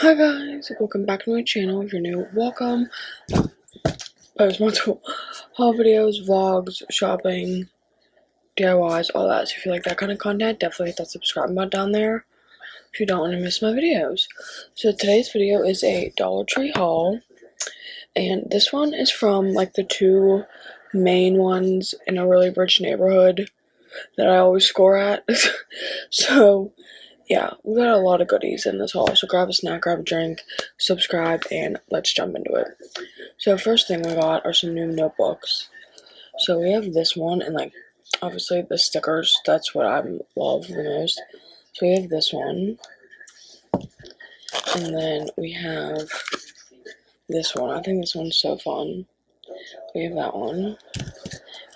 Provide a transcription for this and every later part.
Hi guys, welcome back to my channel. If you're new, welcome. Post multiple haul videos, vlogs, shopping, DIYs, all that. So if you like that kind of content, definitely hit that subscribe button down there if you don't want to miss my videos. So today's video is a Dollar Tree haul, and this one is from like the two main ones in a really rich neighborhood that I always score at. So yeah, we got a lot of goodies in this haul, so grab a snack, grab a drink, subscribe, and let's jump into it. So first thing we got are some new notebooks. So we have this one, and like, obviously the stickers, that's what I love the most. So we have this one, and then we have this one. I think this one's so fun. We have that one,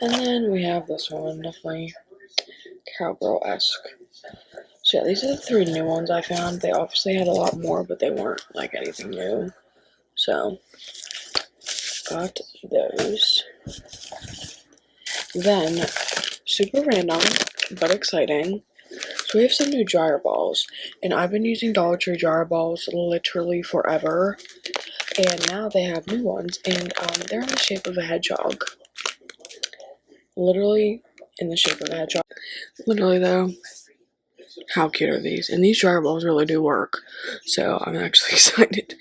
and then we have this one, definitely cowgirl-esque. So yeah, these are the three new ones I found. They obviously had a lot more, but they weren't like anything new. So, got those. Then, super random, but exciting. So we have some new dryer balls, and I've been using Dollar Tree dryer balls literally forever. And now they have new ones, and they're in the shape of a hedgehog. Literally in the shape of a hedgehog. Literally though, how cute are these? And these dryer balls really do work. So I'm actually excited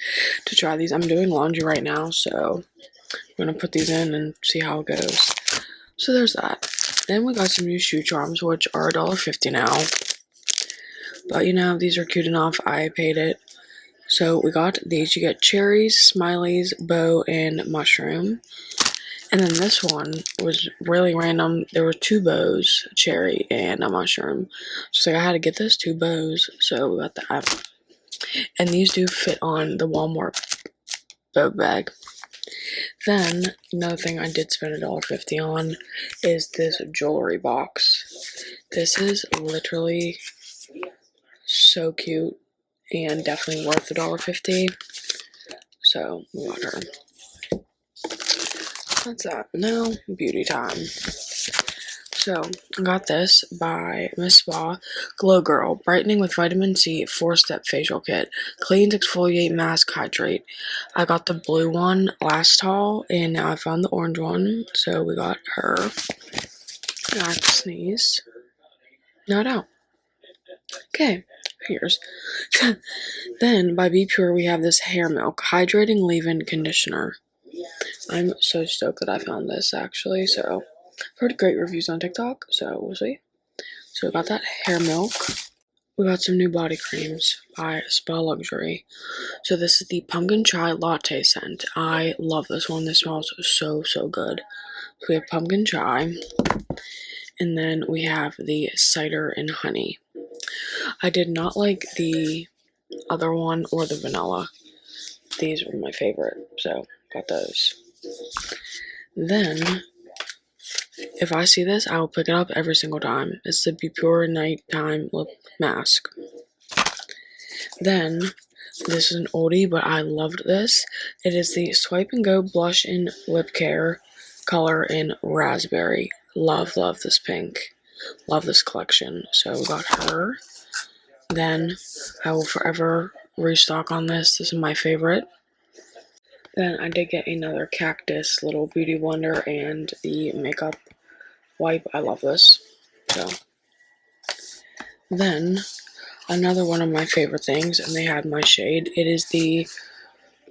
to try these. I'm doing laundry right now, so I'm gonna put these in and see how it goes. So there's that. Then we got some new shoe charms, which are $1.50 now. But you know, these are cute enough. I paid it. So we got these. You get cherries, smileys, bow, and mushroom. And then this one was really random. There were two bows, a cherry and a mushroom. So I had to get those two bows. So we got that. And these do fit on the Walmart bow bag. Then another thing I did spend $1.50 on is this jewelry box. This is literally so cute and definitely worth $1.50. So we got her. That's that. Now, beauty time. So, I got this by Miss Spa. Glow Girl. Brightening with Vitamin C 4-Step Facial Kit. Cleans, exfoliate, mask, hydrate. I got the blue one last haul, and now I found the orange one. So, we got her. I have to sneeze. No doubt. Okay, here's. Then, by Be Pure, we have this hair milk. Hydrating leave-in conditioner. I'm so stoked that I found this, actually. So, I've heard great reviews on TikTok, so we'll see. So we got that hair milk. We got some new body creams by Spa Luxury. So this is the pumpkin chai latte scent. I love this one. This smells so, so good. So we have pumpkin chai. And then we have the cider and honey. I did not like the other one or the vanilla. These were my favorite. So got those. Then, if I see this, I will pick it up every single time. It's the Be Pure Nighttime Lip Mask. Then, this is an oldie, but I loved this. It is the Swipe and Go Blush and Lip Care color in Raspberry. Love this pink. Love this collection. So we got her. Then, I will forever restock on this. This is my favorite. Then I did get another Cactus Little Beauty Blender and the makeup wipe. I love this. So then another one of my favorite things, and they had my shade. It is the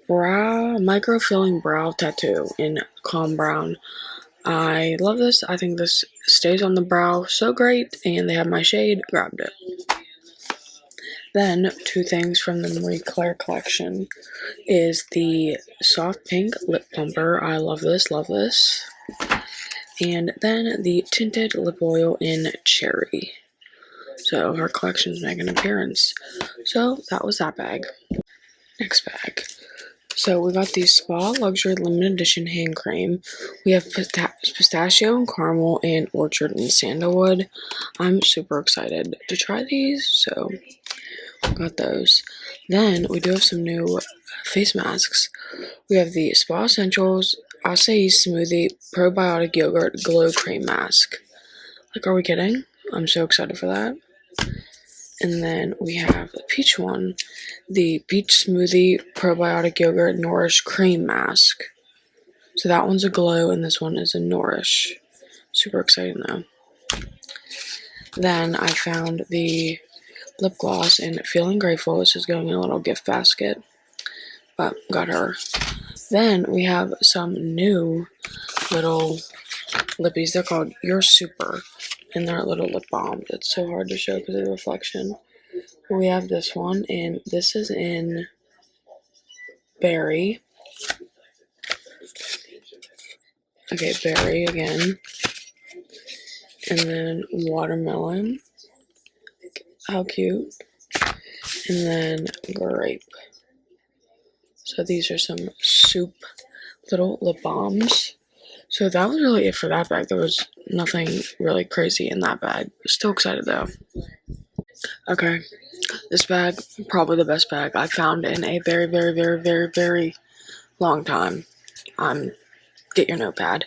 micro filling brow tattoo in calm brown. I love this. I think this stays on the brow so great, and they have my shade. Grabbed it. Then two things from the Marie Claire collection is the soft pink lip plumper. I love this. And then the tinted lip oil in cherry. So her collection's making an appearance. So that was that bag. Next bag. So we got the Spa Luxury Limited Edition hand cream. We have pistachio and caramel and orchard and sandalwood. I'm super excited to try these. So got those. Then we do have some new face masks. We have the Spa Essentials Acai Smoothie Probiotic Yogurt Glow Cream Mask. Like, are we kidding? I'm so excited for that. And then we have the peach one, the Peach Smoothie Probiotic Yogurt Nourish Cream Mask. So that one's a glow, and this one is a nourish. Super exciting though. Then I found the lip gloss in Feeling Grateful. This is going in a little gift basket, but got her. Then we have some new little lippies. They're called You're Super, and they're little lip balms. It's so hard to show because of the reflection. We have this one, and this is in berry. Okay, berry again. And then watermelon. How cute. And then grape. So these are some soup little lip balms. So that was really it for that bag. There was nothing really crazy in that bag. Still excited though. Okay, this bag, probably the best bag I found in a very, very, very, very, very long time. Get your notepad.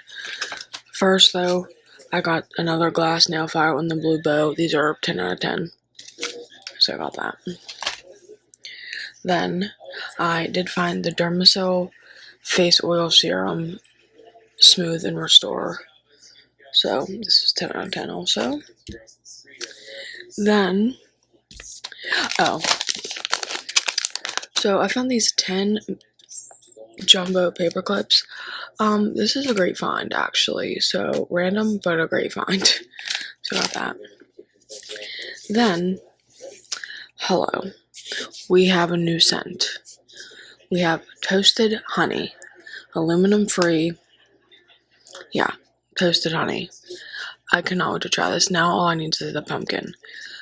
First though, I got another glass nail file in the blue bow. These are 10 out of 10. So I got that. Then I did find the Dermasil Face Oil Serum Smooth and Restore. So this is 10 out of 10 also. Then, so I found these 10 jumbo paper clips. This is a great find actually. So random, but a great find. So I got that. Then, hello. We have a new scent. We have Toasted Honey. Aluminum free. Yeah, Toasted Honey. I cannot wait to try this. Now all I need is the pumpkin.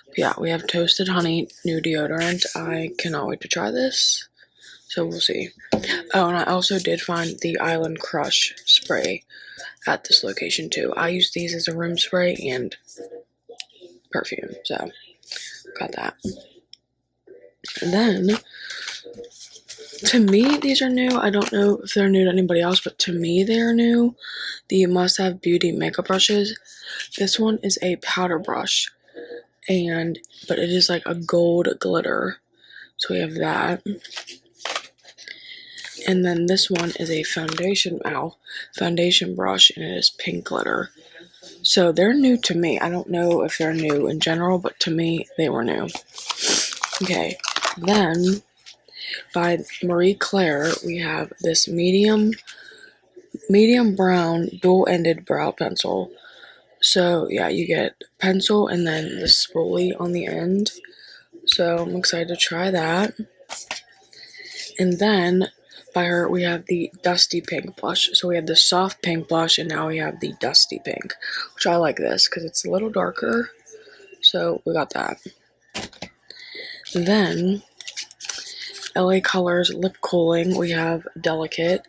But yeah, we have Toasted Honey new deodorant. I cannot wait to try this. So we'll see. Oh, and I also did find the Island Crush spray at this location too. I use these as a room spray and perfume. So got that. And then, to me, these are new. I don't know if they're new to anybody else, but to me, they are new. The Must Have Beauty makeup brushes. This one is a powder brush, but it is like a gold glitter. So we have that. And then this one is a foundation brush, and it is pink glitter. So they're new to me. I don't know if they're new in general, but to me, they were new. Okay, then by Marie Claire, we have this medium brown dual-ended brow pencil. So yeah, you get pencil and then the spoolie on the end. So I'm excited to try that. And then by her, we have the Dusty Pink blush. So we have the soft pink blush, and now we have the Dusty Pink, which I like this because it's a little darker. So we got that. Then LA Colors Lip Cooling, we have Delicate.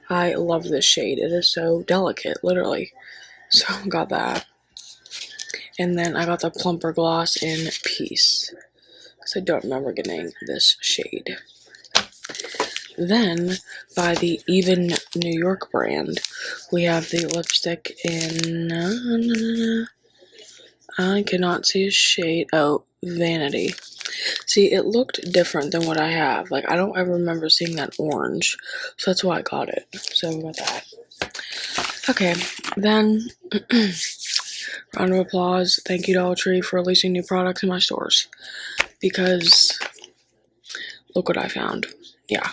I love this shade. It is so delicate, literally. So got that. And then I got the Plumper Gloss in Peace, because I don't remember getting this shade. Then, by the Even New York brand, we have the lipstick in, I cannot see a shade, Vanity. See, it looked different than what I have. Like, I don't ever remember seeing that orange, so that's why I got it. So we got that. Okay, then, round of applause. Thank you, Dollar Tree, for releasing new products in my stores. Because, look what I found. Yeah.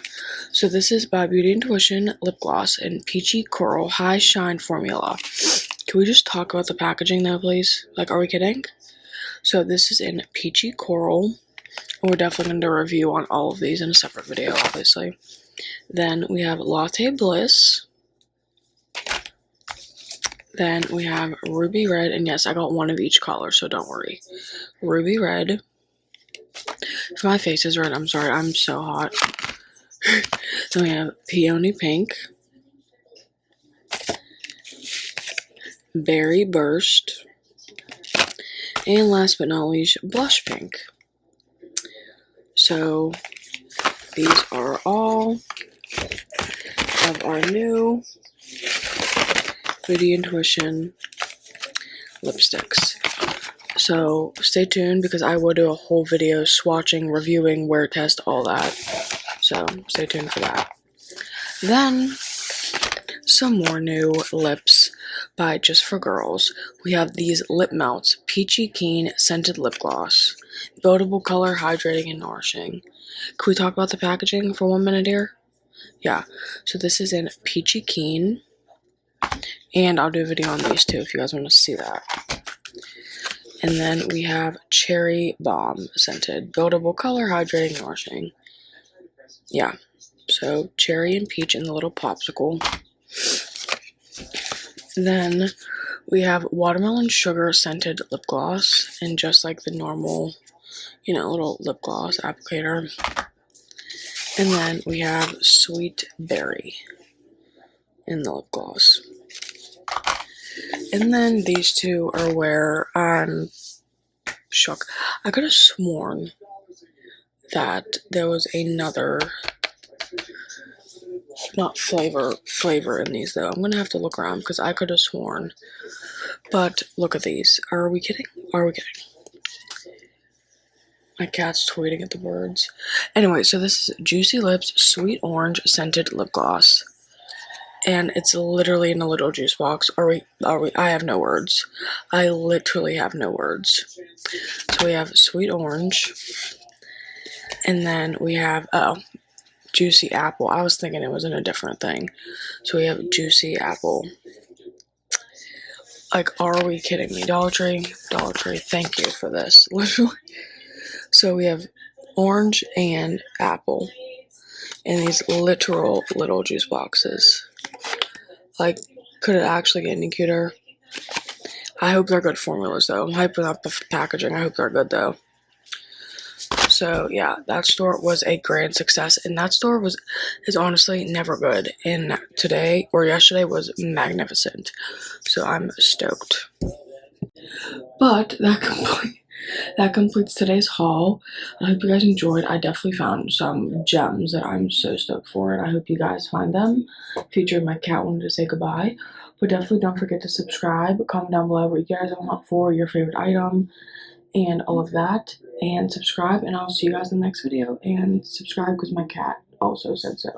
So this is by Beauty Intuition Lip Gloss in Peachy Coral High Shine Formula. Can we just talk about the packaging though, please? Like, are we kidding? So this is in Peachy Coral. We're definitely going to do a review on all of these in a separate video, obviously. Then we have Latte Bliss. Then we have Ruby Red. And yes, I got one of each color, so don't worry. Ruby Red. If my face is red, I'm sorry. I'm so hot. Then we have Peony Pink. Berry Burst. And last but not least, Blush Pink. So, these are all of our new Beauty Intuition lipsticks. So stay tuned because I will do a whole video swatching, reviewing, wear test, all that. So stay tuned for that. Then some more new lips by Just for Girls. We have these lip melts, Peachy Keen Scented Lip Gloss. Buildable color, hydrating, and nourishing. Can we talk about the packaging for 1 minute here? Yeah, so this is in Peachy Keen, and I'll do a video on these too if you guys want to see that. And then we have Cherry Bomb Scented. Buildable color, hydrating, nourishing. Yeah, so cherry and peach in the little popsicle. Then we have Watermelon Sugar Scented Lip Gloss, and just like the normal, little lip gloss applicator. And then we have Sweet Berry in the lip gloss. And then these two are where I'm shook. I could have sworn that there was another, not flavor in these though. I'm gonna have to look around because I could have sworn. But look at these. Are we kidding? Are we kidding? My cat's tweeting at the birds. Anyway, so this is Juicy Lips Sweet Orange Scented Lip Gloss. And it's literally in a little juice box. Are we? I have no words. I literally have no words. So we have Sweet Orange. And then we have, Juicy Apple. I was thinking it was in a different thing. So we have Juicy Apple. Like, are we kidding me? Dollar Tree, thank you for this. Literally. So we have orange and apple in these literal little juice boxes. Like, could it actually get any cuter? I hope they're good formulas, though. I'm hyping up the packaging. I hope they're good, though. So, yeah, that store was a grand success. And that store is honestly never good. And today, or yesterday, was magnificent. So, I'm stoked. But that completes today's haul. I hope you guys enjoyed. I definitely found some gems that I'm so stoked for, and I hope you guys find them. Featuring my cat wanted to say goodbye. But definitely don't forget to subscribe. Comment down below what you guys want for your favorite item and all of that. And subscribe, and I'll see you guys in the next video. And subscribe because my cat also said so.